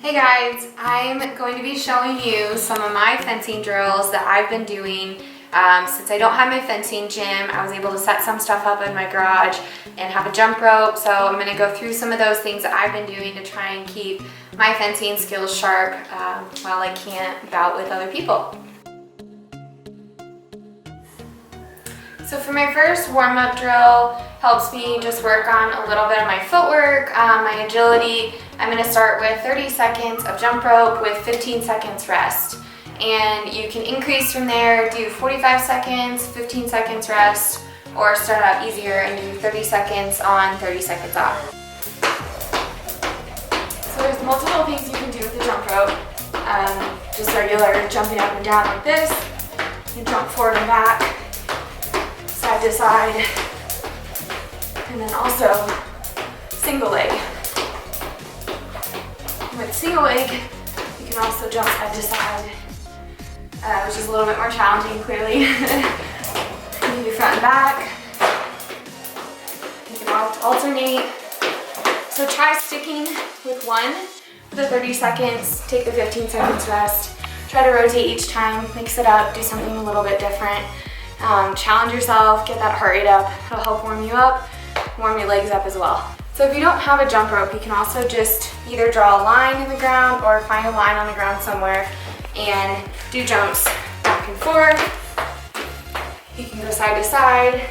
Hey guys, I'm going to be showing you some of my fencing drills that I've been doing. Since I don't have my fencing gym, I was able to set some stuff up in my garage and have a jump rope. So I'm going to go through some of those things that I've been doing to try and keep my fencing skills sharp while I can't bout with other people. So for my first warm-up drill, helps me just work on a little bit of my footwork, my agility. I'm going to start with 30 seconds of jump rope with 15 seconds rest. And you can increase from there, do 45 seconds, 15 seconds rest, or start out easier and do 30 seconds on, 30 seconds off. So there's multiple things you can do with the jump rope. Just regular jumping up and down like this. You jump forward and back, side to side, and then also single leg. With single leg, you can also jump side to side, which is a little bit more challenging, clearly. You can do front and back. You can alternate. So try sticking with one for the 30 seconds, take the 15 seconds rest. Try to rotate each time, mix it up, do something a little bit different. Challenge yourself, get that heart rate up. It'll help warm you up, warm your legs up as well. So if you don't have a jump rope, you can also just either draw a line in the ground or find a line on the ground somewhere and do jumps back and forth. You can go side to side.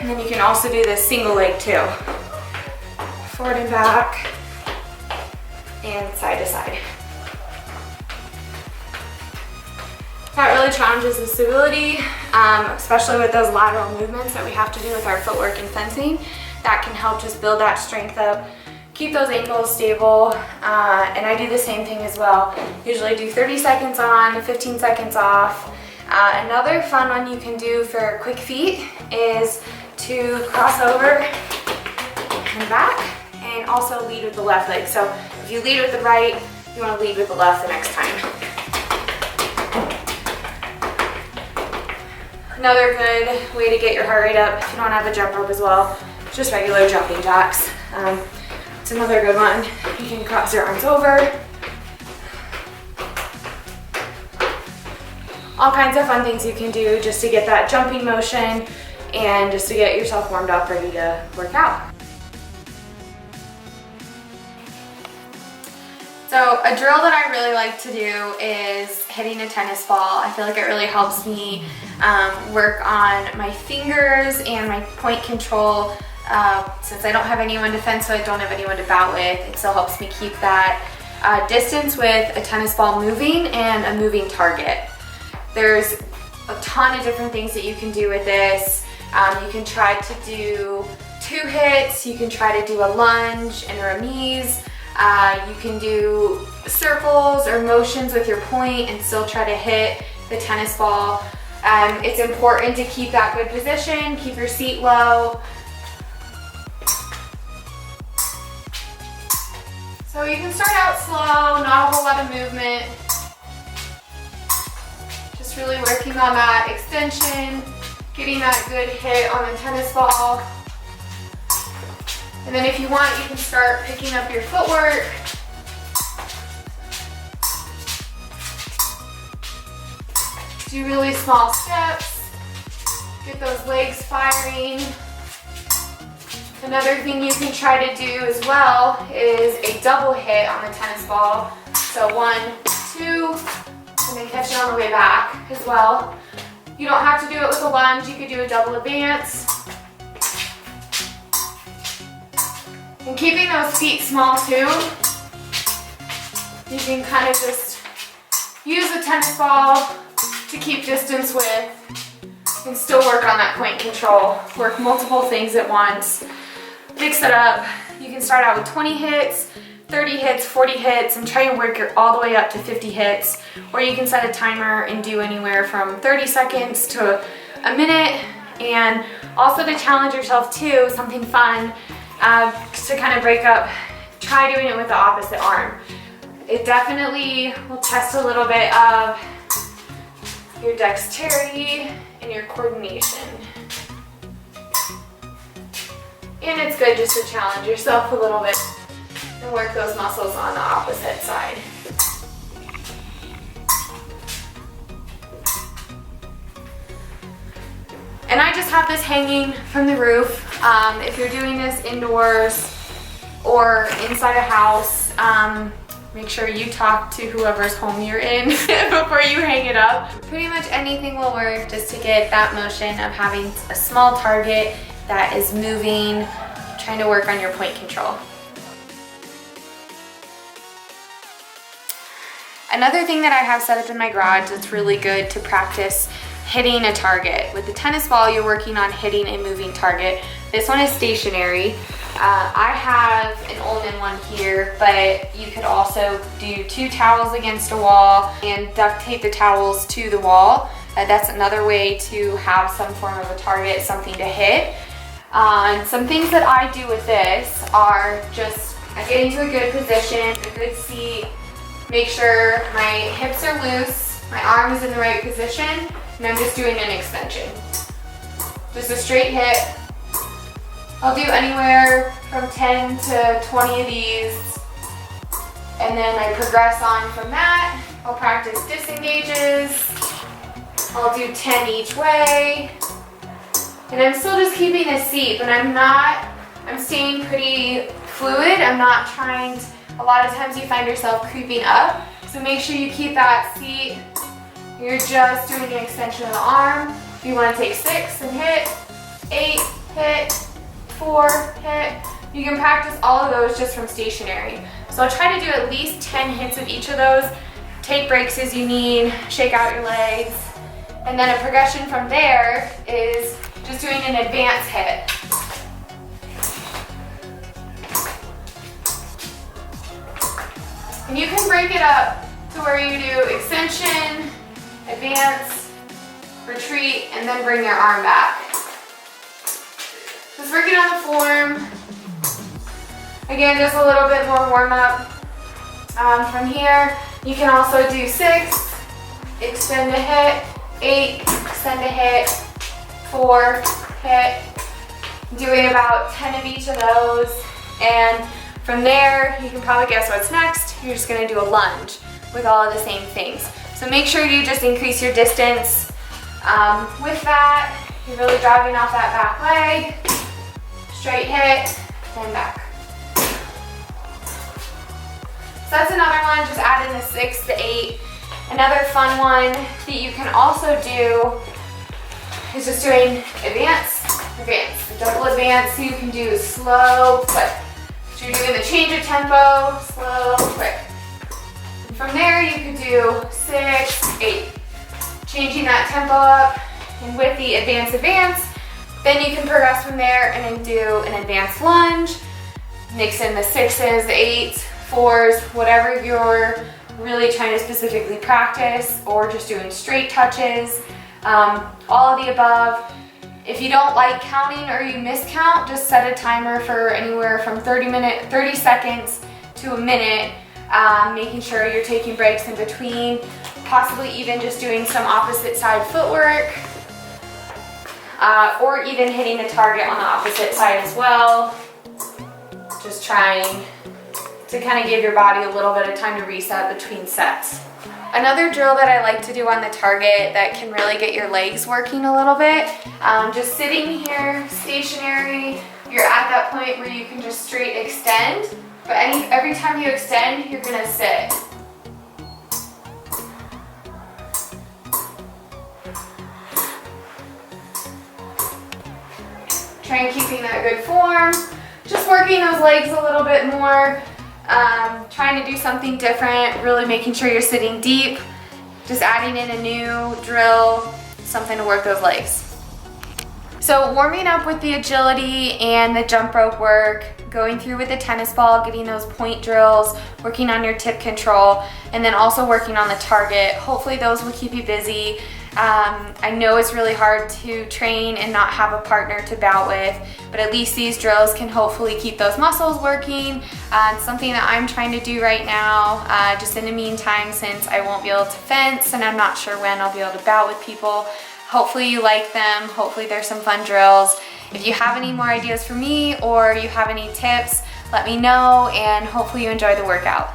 And then you can also do this single leg too. Forward and back and side to side. That really challenges the stability, especially with those lateral movements that we have to do with our footwork and fencing. That can help just build that strength up, keep those ankles stable, and I do the same thing as well. Usually do 30 seconds on, 15 seconds off. Another fun one you can do for quick feet is to cross over and back, and also lead with the left leg. So if you lead with the right, you want to lead with the left the next time. Another good way to get your heart rate up if you don't have a jump rope as well, just regular jumping jacks. It's another good one. You can cross your arms over. All kinds of fun things you can do just to get that jumping motion and just to get yourself warmed up, ready to work out. So a drill that I really like to do is hitting a tennis ball. I feel like it really helps me work on my fingers and my point control. Since I don't have anyone to fence with, don't have anyone to bout with, it still helps me keep that distance with a tennis ball moving and a moving target. There's a ton of different things that you can do with this. You can try to do 2 hits, you can try to do a lunge and a remise. You can do circles or motions with your point and still try to hit the tennis ball. It's important to keep that good position, keep your seat low. So you can start out slow, not a whole lot of movement. Just really working on that extension, getting that good hit on the tennis ball. And then if you want, you can start picking up your footwork. Do really small steps. Get those legs firing. Another thing you can try to do as well is a double hit on the tennis ball. So 1, 2, and then catch it on the way back as well. You don't have to do it with a lunge. You could do a double advance. And keeping those feet small too, you can kind of just use the tennis ball to keep distance with and still work on that point control. Work multiple things at once. Mix it up. You can start out with 20 hits, 30 hits, 40 hits, and try and work all the way up to 50 hits. Or you can set a timer and do anywhere from 30 seconds to a minute. And also to challenge yourself too, something fun. To kind of break up, try doing it with the opposite arm. It definitely will test a little bit of your dexterity and your coordination. And it's good just to challenge yourself a little bit. and work those muscles on the opposite side. And I just have this hanging from the roof. If you're doing this indoors or inside a house, make sure you talk to whoever's home you're in before you hang it up. Pretty much anything will work just to get that motion of having a small target that is moving, trying to work on your point control. Another thing that I have set up in my garage that's really good to practice hitting a target. With the tennis ball, you're working on hitting a moving target. This one is stationary. I have an Ullman one here, but you could also do 2 towels against a wall and duct tape the towels to the wall. That's another way to have some form of a target, something to hit. And some things that I do with this are just, I get into a good position, a good seat, make sure my hips are loose, my arm is in the right position, and I'm just doing an extension. Just a straight hit. I'll do anywhere from 10 to 20 of these, and then I progress on from that. I'll practice disengages. I'll do 10 each way. And I'm still just keeping this seat, but I'm staying pretty fluid. I'm not trying to, a lot of times you find yourself creeping up, so make sure you keep that seat. You're just doing an extension of the arm. If you want to take 6 and hit, 8, hit, 4, hit. You can practice all of those just from stationary. So I'll try to do at least 10 hits of each of those. Take breaks as you need, shake out your legs. And then a progression from there is just doing an advanced hit. And you can break it up to where you do extension, advance, retreat, and then bring your arm back. Just working on the form. Again, just a little bit more warm up. From here, you can also do 6, extend a hit, 8, extend a hit, 4, hit. Doing about 10 of each of those. And from there, you can probably guess what's next. You're just gonna do a lunge with all of the same things. So make sure you just increase your distance. With that, you're really driving off that back leg. Straight hit, then back. So that's another one, just add in the 6 to 8. Another fun one that you can also do is just doing advance, advance. A double advance, so you can do slow, quick. So you're doing the change of tempo, slow, quick. And from there, you could do 6, 8. Changing that tempo up, and with the advance, advance, then you can progress from there and then do an advanced lunge. Mix in the 6s, the 8s, 4s, whatever you're really trying to specifically practice, or just doing straight touches, all of the above. If you don't like counting or you miscount, just set a timer for anywhere from 30 seconds to a minute, making sure you're taking breaks in between, possibly even just doing some opposite side footwork, or even hitting a target on the opposite side as well. Just trying to kind of give your body a little bit of time to reset between sets. Another drill that I like to do on the target that can really get your legs working a little bit, just sitting here stationary, you're at that point where you can just straight extend, but every time you extend, you're gonna sit. Try and keeping that good form, just working those legs a little bit more. Trying to do something different, really making sure you're sitting deep, just adding in a new drill, something to work those legs. So warming up with the agility and the jump rope work, going through with the tennis ball, getting those point drills, working on your tip control, and then also working on the target. Hopefully those will keep you busy. I know it's really hard to train and not have a partner to bout with, but at least these drills can hopefully keep those muscles working. It's something that I'm trying to do right now, just in the meantime, since I won't be able to fence and I'm not sure when I'll be able to bout with people. Hopefully you like them. Hopefully there's some fun drills. If you have any more ideas for me or you have any tips, let me know, and hopefully you enjoy the workout.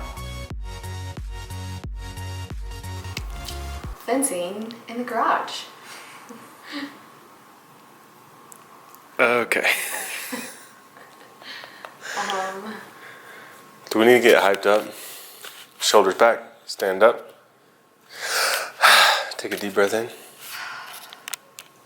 Fencing in the garage. Okay. Do we need to get hyped up? Shoulders back, stand up. Take a deep breath in.